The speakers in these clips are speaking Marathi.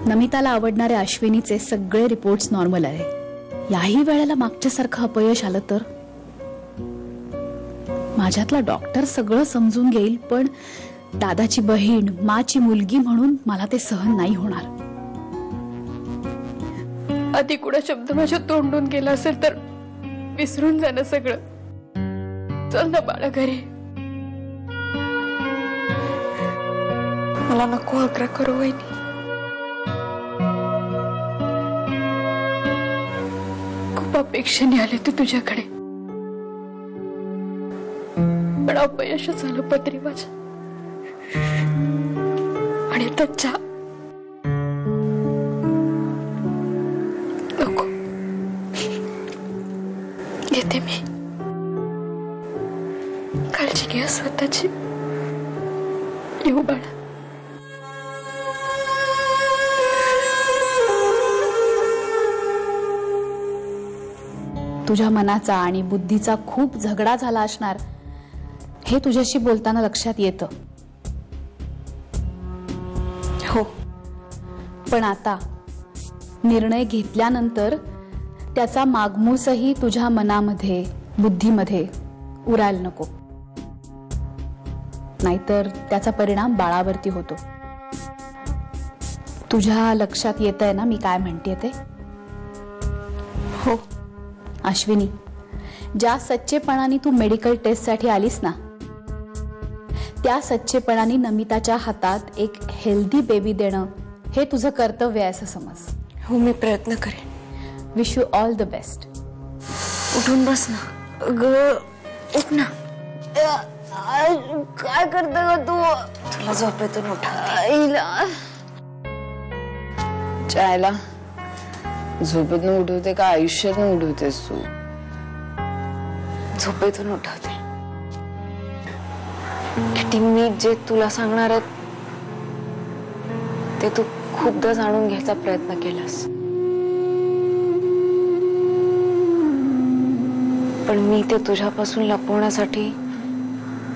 नमिताला आवडणाऱ्या अश्विनीचे सगळे रिपोर्ट्स नॉर्मल आहे. याही वेळेला मागच्यासारखं अपयश आलं तर? माझ्यातला डॉक्टर सगळं समजून घेईल, पण दादाची बहीण, माची मुलगी म्हणून मला ते सहन नाही होणार. आधी कुणा शब्द माझ्या तोंडून गेला असेल तर विसरून जाणं सगळं. चल ना बाळा घरी. मला नको आग्रह करू वहिनी. खूप अपेक्षेने आले ते तुझ्याकडे, पण अपयशच झालं पत्री माझ्या. आणि त्याच्या नको. येते मी. काळजी घ्या स्वतःची. येऊ बाळा. तुझ्या मनाचा आणि बुद्धीचा खूप झगडा झाला असणार हे तुझ्याशी बोलताना लक्षात येतं. हो, पण आता निर्णय घेतल्यानंतर त्याचा मागमूसही तुझ्या मनामध्ये, बुद्धीमध्ये उरायला नको, नाहीतर त्याचा परिणाम बाळावरती होतो. तुझ्या लक्षात येतंय ना मी काय म्हणते ते? हो. अश्विनी, ज्या सच्चेपणाने तू मेडिकल टेस्टसाठी आलीस ना, त्या सच्चेपणाने नमिताच्या हातात एक हेल्दी बेबी देणं हे तुझं कर्तव्य आहे असं समज. हो, मी प्रयत्न करेन. Wish you all the best. उठून बस ना ग. उठ ना. काय करता ग तू? तुला झोपेतून उठा. आईला चायला झोपेतून उठवते का आयुष्यातून उठवतेस तू? झोपेतून उठवते. किती मी जे तुला सांगणार आहे ते तू खूपदा जाणून घ्यायचा प्रयत्न केलास, पण मी ते तुझ्यापासून लपवण्यासाठी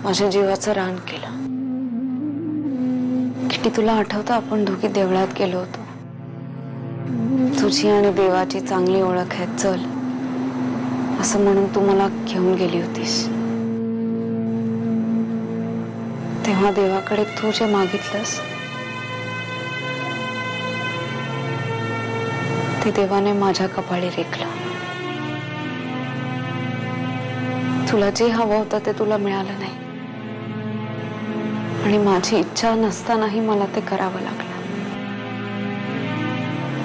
माझ्या जीवाचं रान केलं. किती तुला आठवतं आपण दोघी देवळात गेलो होतो. तुझी आणि देवाची चांगली ओळख आहे, चल असं म्हणून तू मला घेऊन गेली होतीस. तेव्हा देवाकडे तू जे मागितलंस ते देवाने माझ्या कपाळी रेखलं. तुला जे हवं होतं ते तुला मिळालं नाही, आणि माझी इच्छा नसतानाही मला ते करावं लागलं.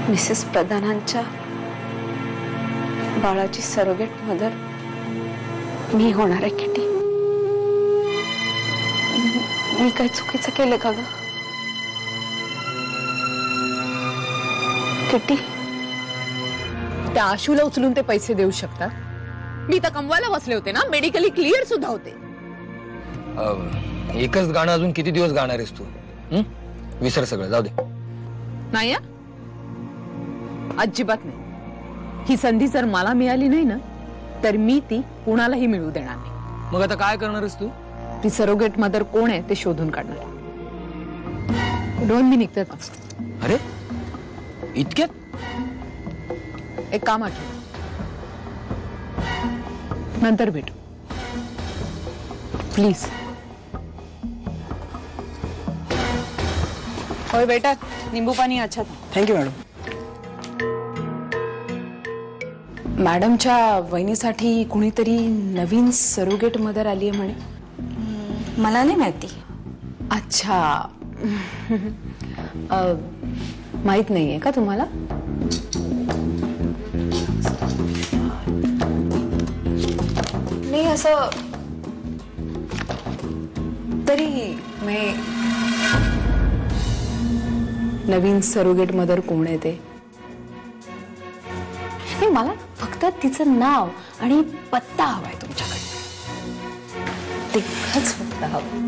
मिसेस प्रधानांच्या बाळाची सरोगेट मदर मी होणार आहे किटी. मी काय चुकीचं केलं का ग किटी? त्या आशूला उचलून ते पैसे देऊ शकतात? मी तर कमवायला बसले होते ना, मेडिकली क्लिअर सुद्धा होते. एकच गाणं अजून किती दिवस गाणार आहेस तू? विसर सगळं, जाऊ दे. नाही अजिबात नाही. ही संधी जर मला मिळाली नाही ना तर मी ती कुणालाही मिळू देणार नाही. मग आता काय करणार आहेस तू? ती सरोगेट मदर कोण आहे ते शोधून काढणार. दोन मी निघते. अरे इतक्यात? एक काम आठव, नंतर भेटू प्लीज. होय बेटा, नींबू पाणी अच्छा था. Thank you madam. मॅडमच्या वहिनीसाठी कुणीतरी नवीन सरोगेट मदर आली आहे म्हणे. मला नाही माहिती. अच्छा, माहित नाहीये का तुम्हाला? नाही असं तरी मी नवीन सरोगेट मदर कोण आहे ते नाही, मला फक्त तिचं नाव आणि पत्ता हवाय तुमच्याकडे. तेच फक्त हवं.